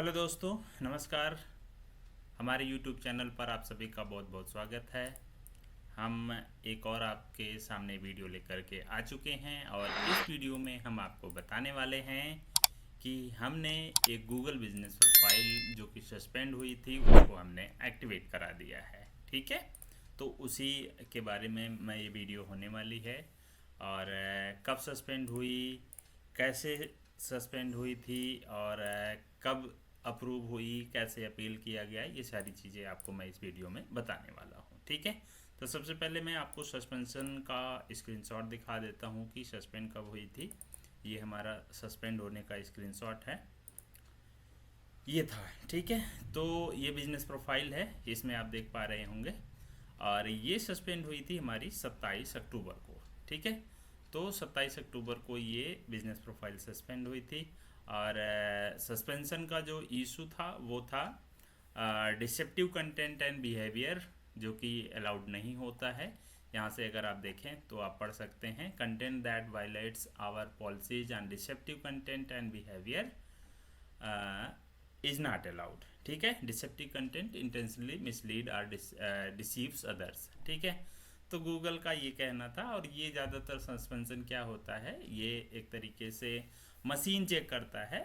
Hello दोस्तों, नमस्कार। हमारे यूट्यूब चैनल पर आप सभी का बहुत बहुत स्वागत है। हम एक और आपके सामने वीडियो लेकर के आ चुके हैं और इस वीडियो में हम आपको बताने वाले हैं कि हमने एक गूगल बिजनेस प्रोफाइल जो कि सस्पेंड हुई थी उसको हमने एक्टिवेट करा दिया है। ठीक है, तो उसी के बारे में ये वीडियो होने वाली है। और कब सस्पेंड हुई, कैसे सस्पेंड हुई थी और कब अप्रूव हुई, कैसे अपील किया गया, ये सारी चीज़ें आपको मैं इस वीडियो में बताने वाला हूँ। ठीक है, तो सबसे पहले मैं आपको सस्पेंशन का स्क्रीनशॉट दिखा देता हूँ कि सस्पेंड कब हुई थी। ये हमारा सस्पेंड होने का स्क्रीनशॉट है, ये था। ठीक है, तो ये बिजनेस प्रोफाइल है, इसमें आप देख पा रहे होंगे। और ये सस्पेंड हुई थी हमारी 27 अक्टूबर को। ठीक है, तो 27 अक्टूबर को ये बिजनेस प्रोफाइल सस्पेंड हुई थी। और सस्पेंशन का जो इशू था वो था डिसेप्टिव कंटेंट एंड बिहेवियर, जो कि अलाउड नहीं होता है। यहाँ से अगर आप देखें तो आप पढ़ सकते हैं, content that violates our policies and deceptive content and behaviour is not allowed. ठीक है, डिसेप्टिव कंटेंट इंटेंशनली मिसलीड और डिसीव्स अदर्स। ठीक है, तो गूगल का ये कहना था। और ये ज़्यादातर सस्पेंशन क्या होता है, ये एक तरीके से मशीन चेक करता है।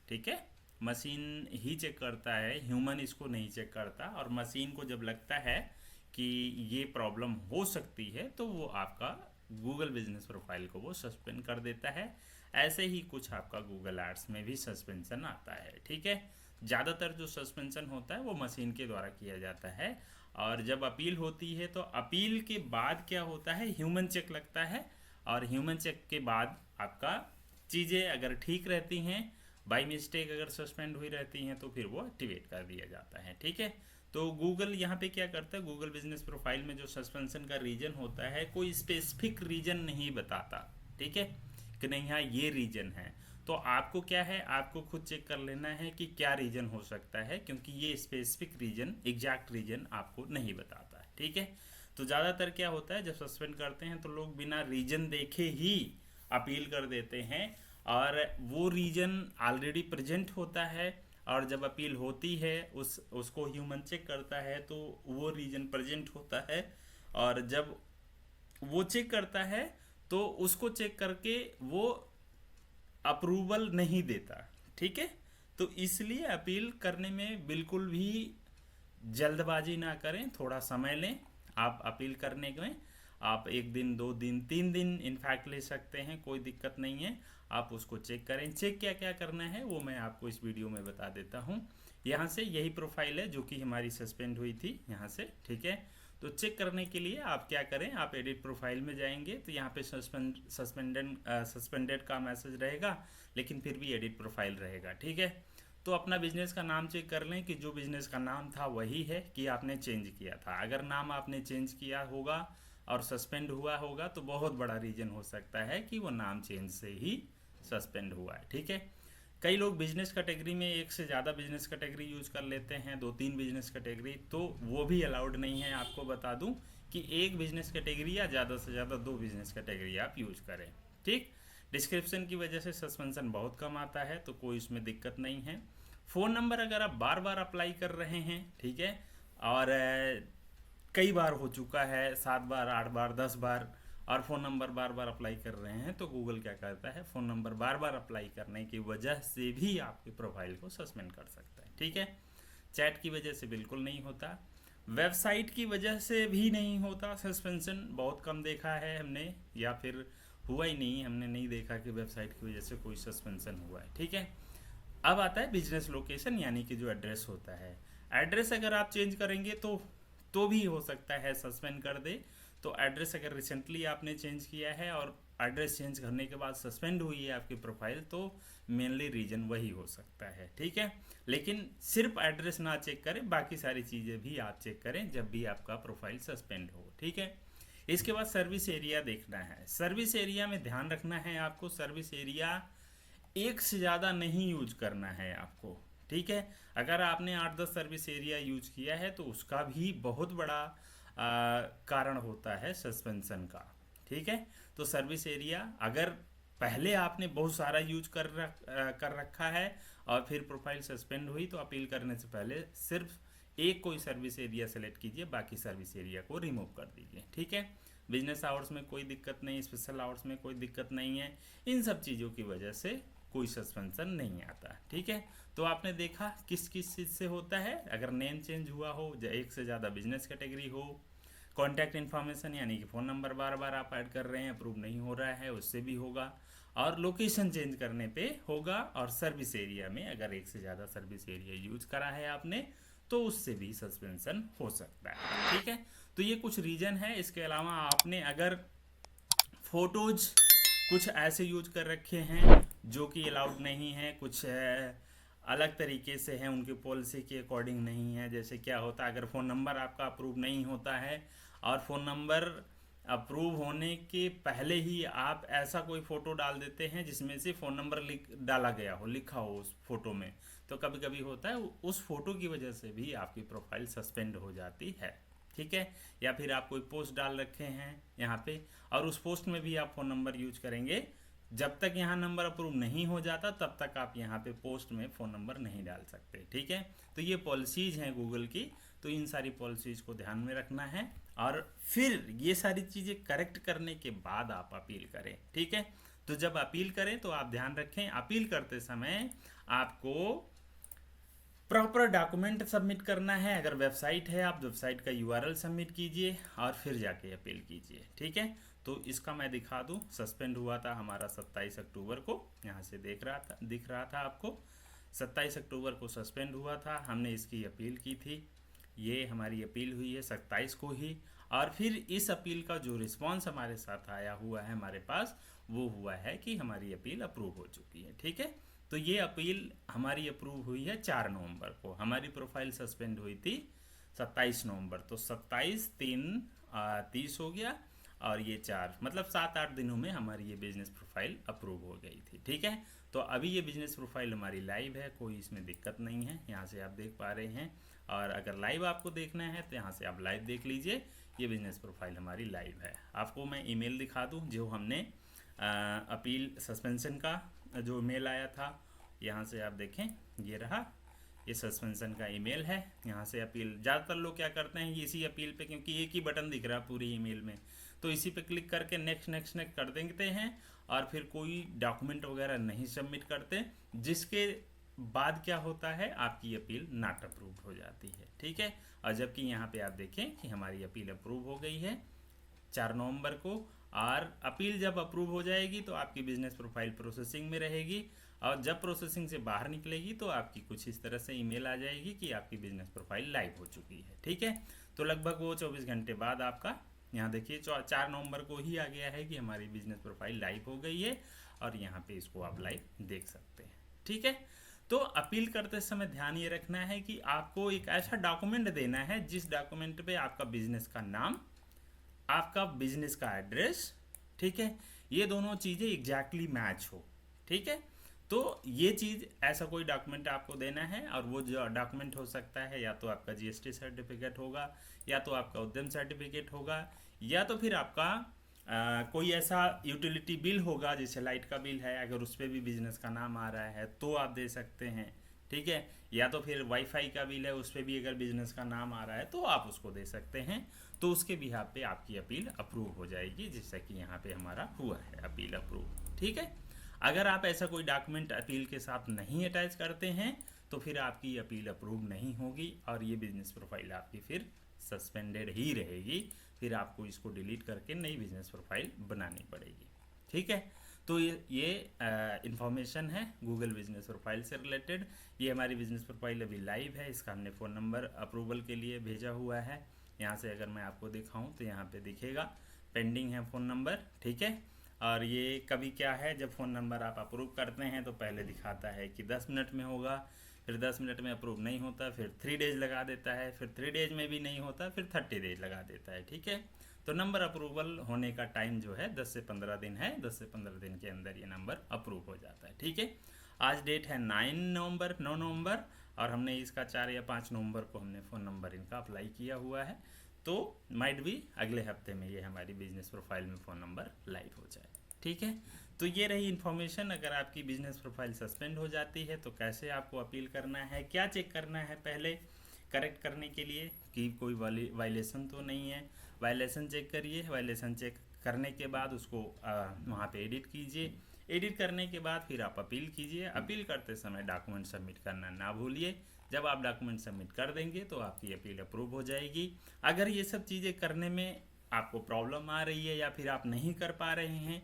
ठीक है, मशीन ही चेक करता है, ह्यूमन इसको नहीं चेक करता। और मशीन को जब लगता है कि ये प्रॉब्लम हो सकती है तो वो आपका गूगल बिजनेस प्रोफाइल को वो सस्पेंड कर देता है। ऐसे ही कुछ आपका गूगल एड्स में भी सस्पेंशन आता है। ठीक है, ज़्यादातर जो सस्पेंशन होता है वो मशीन के द्वारा किया जाता है। और जब अपील होती है तो अपील के बाद क्या होता है, ह्यूमन चेक लगता है। और ह्यूमन चेक के बाद आपका चीज़ें अगर ठीक रहती हैं, बाई मिस्टेक अगर सस्पेंड हुई रहती हैं, तो फिर वो एक्टिवेट कर दिया जाता है। ठीक है, तो गूगल यहाँ पे क्या करता है, गूगल बिजनेस प्रोफाइल में जो सस्पेंशन का रीजन होता है, कोई स्पेसिफिक रीजन नहीं बताता। ठीक है, कि नहीं हाँ ये रीजन है। तो आपको क्या है, आपको खुद चेक कर लेना है कि क्या रीजन हो सकता है, क्योंकि ये स्पेसिफिक रीजन, एग्जैक्ट रीजन आपको नहीं बताता है। ठीक है, तो ज़्यादातर क्या होता है, जब सस्पेंड करते हैं तो लोग बिना रीजन देखे ही अपील कर देते हैं। और वो रीजन ऑलरेडी प्रेजेंट होता है। और जब अपील होती है उसको ह्यूमन चेक करता है तो वो रीजन प्रेजेंट होता है। और जब वो चेक करता है तो उसको चेक करके वो अप्रूवल नहीं देता। ठीक है, तो इसलिए अपील करने में बिल्कुल भी जल्दबाजी ना करें, थोड़ा समय लें। आप अपील करने में आप 1 दिन 2 दिन 3 दिन इनफैक्ट ले सकते हैं, कोई दिक्कत नहीं है। आप उसको चेक करें। चेक क्या क्या करना है वो मैं आपको इस वीडियो में बता देता हूँ। यहाँ से यही प्रोफाइल है जो कि हमारी सस्पेंड हुई थी यहाँ से। ठीक है, तो चेक करने के लिए आप क्या करें, आप एडिट प्रोफाइल में जाएंगे तो यहाँ पे सस्पेंडेड का मैसेज रहेगा, लेकिन फिर भी एडिट प्रोफाइल रहेगा। ठीक है, तो अपना बिजनेस का नाम चेक कर लें कि जो बिजनेस का नाम था वही है कि आपने चेंज किया था। अगर नाम आपने चेंज किया होगा और सस्पेंड हुआ होगा तो बहुत बड़ा रीजन हो सकता है कि वो नाम चेंज से ही सस्पेंड हुआ है। ठीक है, कई लोग बिजनेस कैटेगरी में एक से ज़्यादा बिजनेस कैटेगरी यूज कर लेते हैं, 2 3 बिजनेस कैटेगरी, तो वो भी अलाउड नहीं है। आपको बता दूं कि एक बिजनेस कैटेगरी या ज़्यादा से ज़्यादा 2 बिजनेस कैटेगरी आप यूज करें। ठीक, डिस्क्रिप्शन की वजह से सस्पेंशन बहुत कम आता है, तो कोई इसमें दिक्कत नहीं है। फ़ोन नंबर अगर आप बार बार अप्लाई कर रहे हैं, ठीक है, और कई बार हो चुका है, 7 बार 8 बार 10 बार, और फ़ोन नंबर बार बार अप्लाई कर रहे हैं, तो गूगल क्या करता है, फ़ोन नंबर बार बार अप्लाई करने की वजह से भी आपके प्रोफाइल को सस्पेंड कर सकता है। ठीक है, चैट की वजह से बिल्कुल नहीं होता, वेबसाइट की वजह से भी नहीं होता सस्पेंशन, बहुत कम देखा है हमने, या फिर हुआ ही नहीं, हमने नहीं देखा कि वेबसाइट की वजह से कोई सस्पेंशन हुआ है। ठीक है, अब आता है बिजनेस लोकेशन, यानी कि जो एड्रेस होता है। एड्रेस अगर आप चेंज करेंगे तो भी हो सकता है सस्पेंड कर दे। तो एड्रेस अगर रिसेंटली आपने चेंज किया है और एड्रेस चेंज करने के बाद सस्पेंड हुई है आपकी प्रोफाइल, तो मेनली रीजन वही हो सकता है। ठीक है, लेकिन सिर्फ एड्रेस ना चेक करें, बाकी सारी चीज़ें भी आप चेक करें जब भी आपका प्रोफाइल सस्पेंड हो। ठीक है, इसके बाद सर्विस एरिया देखना है। सर्विस एरिया में ध्यान रखना है आपको, सर्विस एरिया एक से ज़्यादा नहीं यूज करना है आपको। ठीक है, अगर आपने 8 10 सर्विस एरिया यूज किया है तो उसका भी बहुत बड़ा कारण होता है सस्पेंशन का। ठीक है, तो सर्विस एरिया अगर पहले आपने बहुत सारा यूज कर रखा है और फिर प्रोफाइल सस्पेंड हुई, तो अपील करने से पहले सिर्फ एक कोई सर्विस एरिया सेलेक्ट कीजिए, बाकी सर्विस एरिया को रिमूव कर दीजिए। ठीक है, बिजनेस आवर्स में कोई दिक्कत नहीं, स्पेशल आवर्स में कोई दिक्कत नहीं है, इन सब चीज़ों की वजह से कोई सस्पेंशन नहीं आता। ठीक है, तो आपने देखा किस किस चीज़ से होता है। अगर नेम चेंज हुआ हो, एक से ज़्यादा बिजनेस कैटेगरी हो, कॉन्टैक्ट इन्फॉर्मेशन यानी कि फ़ोन नंबर बार बार आप ऐड कर रहे हैं, अप्रूव नहीं हो रहा है, उससे भी होगा, और लोकेशन चेंज करने पे होगा, और सर्विस एरिया में अगर एक से ज़्यादा सर्विस एरिया यूज करा है आपने तो उससे भी सस्पेंशन हो सकता है। ठीक है, तो ये कुछ रीजन है। इसके अलावा आपने अगर फोटोज कुछ ऐसे यूज कर रखे हैं जो कि अलाउड नहीं है, कुछ अलग तरीके से हैं, उनकी पॉलिसी के अकॉर्डिंग नहीं है। जैसे क्या होता है, अगर फ़ोन नंबर आपका अप्रूव नहीं होता है और फ़ोन नंबर अप्रूव होने के पहले ही आप ऐसा कोई फ़ोटो डाल देते हैं जिसमें से फ़ोन नंबर डाला गया हो, लिखा हो उस फोटो में, तो कभी कभी होता है उस फोटो की वजह से भी आपकी प्रोफाइल सस्पेंड हो जाती है। ठीक है, या फिर आप कोई पोस्ट डाल रखे हैं यहाँ पे और उस पोस्ट में भी आप फ़ोन नंबर यूज करेंगे, जब तक यहाँ नंबर अप्रूव नहीं हो जाता तब तक आप यहाँ पे पोस्ट में फ़ोन नंबर नहीं डाल सकते। ठीक है, तो ये पॉलिसीज़ हैं गूगल की, तो इन सारी पॉलिसीज़ को ध्यान में रखना है और फिर ये सारी चीज़ें करेक्ट करने के बाद आप अपील करें। ठीक है, तो जब अपील करें तो आप ध्यान रखें, अपील करते समय आपको प्रॉपर डॉक्यूमेंट सबमिट करना है। अगर वेबसाइट है, आप वेबसाइट का यूआरएल सबमिट कीजिए और फिर जाके अपील कीजिए। ठीक है, तो इसका मैं दिखा दूं, सस्पेंड हुआ था हमारा 27 अक्टूबर को, यहाँ से दिख रहा था आपको, 27 अक्टूबर को सस्पेंड हुआ था, हमने इसकी अपील की थी, ये हमारी अपील हुई है 27 को ही, और फिर इस अपील का जो रिस्पांस हमारे साथ आया हुआ है हमारे पास, वो हुआ है कि हमारी अपील अप्रूव हो चुकी है। ठीक है, तो ये अपील हमारी अप्रूव हुई है 4 नवंबर को, हमारी प्रोफाइल सस्पेंड हुई थी 27 नवंबर, तो 27 3 30 हो गया, और ये 4 मतलब 7-8 दिनों में हमारी ये बिजनेस प्रोफाइल अप्रूव हो गई थी। ठीक है, तो अभी ये बिजनेस प्रोफाइल हमारी लाइव है, कोई इसमें दिक्कत नहीं है, यहाँ से आप देख पा रहे हैं, और अगर लाइव आपको देखना है तो यहाँ से आप लाइव देख लीजिए, ये बिजनेस प्रोफाइल हमारी लाइव है। आपको मैं ईमेल दिखा दूँ जो हमने अपील सस्पेंशन का जो मेल आया था, यहाँ से आप देखें, ये रहा, ये सस्पेंशन का ईमेल है। यहाँ से अपील, ज़्यादातर लोग क्या करते हैं इसी अपील पे, क्योंकि एक ही बटन दिख रहा है पूरी ईमेल में, तो इसी पे क्लिक करके नेक्स्ट नेक्स्ट नेक्स्ट कर देते हैं और फिर कोई डॉक्यूमेंट वगैरह नहीं सबमिट करते, जिसके बाद क्या होता है, आपकी अपील नॉट अप्रूव्ड हो जाती है। ठीक है, और जबकि यहाँ पे आप देखें कि हमारी अपील अप्रूव हो गई है 4 नवंबर को, और अपील जब अप्रूव हो जाएगी तो आपकी बिजनेस प्रोफाइल प्रोसेसिंग में रहेगी, और जब प्रोसेसिंग से बाहर निकलेगी तो आपकी कुछ इस तरह से ईमेल आ जाएगी कि आपकी बिजनेस प्रोफाइल लाइव हो चुकी है। ठीक है, तो लगभग वो 24 घंटे बाद आपका, यहाँ देखिए 4 नवंबर को ही आ गया है कि हमारी बिजनेस प्रोफाइल लाइव हो गई है, और यहाँ पे इसको आप लाइव देख सकते हैं। ठीक है, तो अपील करते समय ध्यान ये रखना है कि आपको एक ऐसा डॉक्यूमेंट देना है जिस डॉक्यूमेंट पे आपका बिजनेस का नाम, आपका बिजनेस का एड्रेस, ठीक है, ये दोनों चीज़ें एग्जैक्टली मैच हो। ठीक है, तो ये चीज़, ऐसा कोई डॉक्यूमेंट आपको देना है, और वो जो डॉक्यूमेंट हो सकता है या तो आपका जीएसटी सर्टिफिकेट होगा, या तो आपका उद्यम सर्टिफिकेट होगा, या तो फिर आपका कोई ऐसा यूटिलिटी बिल होगा, जैसे लाइट का बिल है, अगर उस पर भी बिजनेस का नाम आ रहा है तो आप दे सकते हैं। ठीक है, या तो फिर वाईफाई का बिल है, उस पर भी अगर बिजनेस का नाम आ रहा है तो आप उसको दे सकते हैं, तो उसके बिहाफ पे आपकी अपील अप्रूव हो जाएगी, जैसा कि यहाँ पे हमारा हुआ है, अपील अप्रूव। ठीक है, अगर आप ऐसा कोई डॉक्यूमेंट अपील के साथ नहीं अटैच करते हैं तो फिर आपकी अपील अप्रूव नहीं होगी, और ये बिजनेस प्रोफाइल आपकी फिर सस्पेंडेड ही रहेगी, फिर आपको इसको डिलीट करके नई बिजनेस प्रोफाइल बनानी पड़ेगी। ठीक है, तो ये इंफॉर्मेशन है गूगल बिजनेस प्रोफाइल से रिलेटेड। ये हमारी बिजनेस प्रोफाइल अभी लाइव है, इसका हमने फ़ोन नंबर अप्रूवल के लिए भेजा हुआ है। यहाँ से अगर मैं आपको दिखाऊं तो यहाँ पे दिखेगा पेंडिंग है फ़ोन नंबर। ठीक है, और ये कभी क्या है, जब फ़ोन नंबर आप अप्रूव करते हैं तो पहले दिखाता है कि 10 मिनट में होगा, फिर 10 मिनट में अप्रूव नहीं होता, फिर 3 डेज लगा देता है, फिर 3 डेज में भी नहीं होता, फिर 30 डेज लगा देता है। ठीक है, तो नंबर अप्रूवल होने का टाइम जो है 10 से 15 दिन है, 10 से 15 दिन के अंदर ये नंबर अप्रूव हो जाता है। ठीक है, आज डेट है 9 नवंबर, और हमने इसका 4 या 5 नवंबर को हमने फ़ोन नंबर इनका अप्लाई किया हुआ है, तो माइट भी अगले हफ्ते में ये हमारी बिजनेस प्रोफाइल में फ़ोन नंबर लाइव हो जाए। ठीक है, तो ये रही इन्फॉर्मेशन। अगर आपकी बिजनेस प्रोफाइल सस्पेंड हो जाती है तो कैसे आपको अपील करना है, क्या चेक करना है पहले करेक्ट करने के लिए कि कोई वायलेशन तो नहीं है। वायलेशन चेक करिए, वायलेशन चेक करने के बाद उसको वहाँ पे एडिट कीजिए। एडिट करने के बाद फिर आप अपील कीजिए। अपील करते समय डॉक्यूमेंट सबमिट करना ना भूलिए। जब आप डॉक्यूमेंट सबमिट कर देंगे तो आपकी अपील अप्रूव हो जाएगी। अगर ये सब चीज़ें करने में आपको प्रॉब्लम आ रही है या फिर आप नहीं कर पा रहे हैं,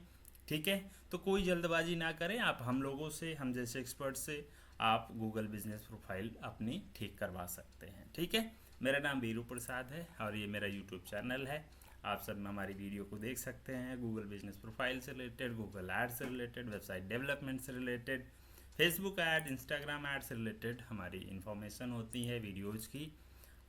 ठीक है, तो कोई जल्दबाजी ना करें। आप हम लोगों से, हम जैसे एक्सपर्ट से आप गूगल बिजनेस प्रोफाइल अपनी ठीक करवा सकते हैं। ठीक है, मेरा नाम वीरू प्रसाद है और ये मेरा यूट्यूब चैनल है। आप सब हमारी वीडियो को देख सकते हैं गूगल बिजनेस प्रोफाइल से रिलेटेड, गूगल ऐड से रिलेटेड, वेबसाइट डेवलपमेंट से related, Facebook ad, Instagram add से रिलेटेड हमारी इन्फॉर्मेशन होती है वीडियोज़ की।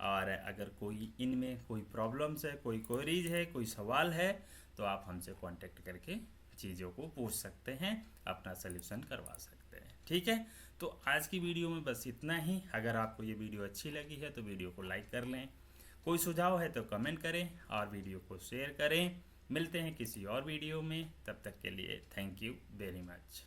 और अगर कोई इनमें कोई प्रॉब्लम्स है, कोई क्वेरीज है, कोई सवाल है तो आप हमसे कांटेक्ट करके चीज़ों को पूछ सकते हैं, अपना सल्यूशन करवा सकते हैं। ठीक है, तो आज की वीडियो में बस इतना ही। अगर आपको ये वीडियो अच्छी लगी है तो वीडियो को लाइक कर लें, कोई सुझाव है तो कमेंट करें और वीडियो को शेयर करें। मिलते हैं किसी और वीडियो में, तब तक के लिए थैंक यू वेरी मच।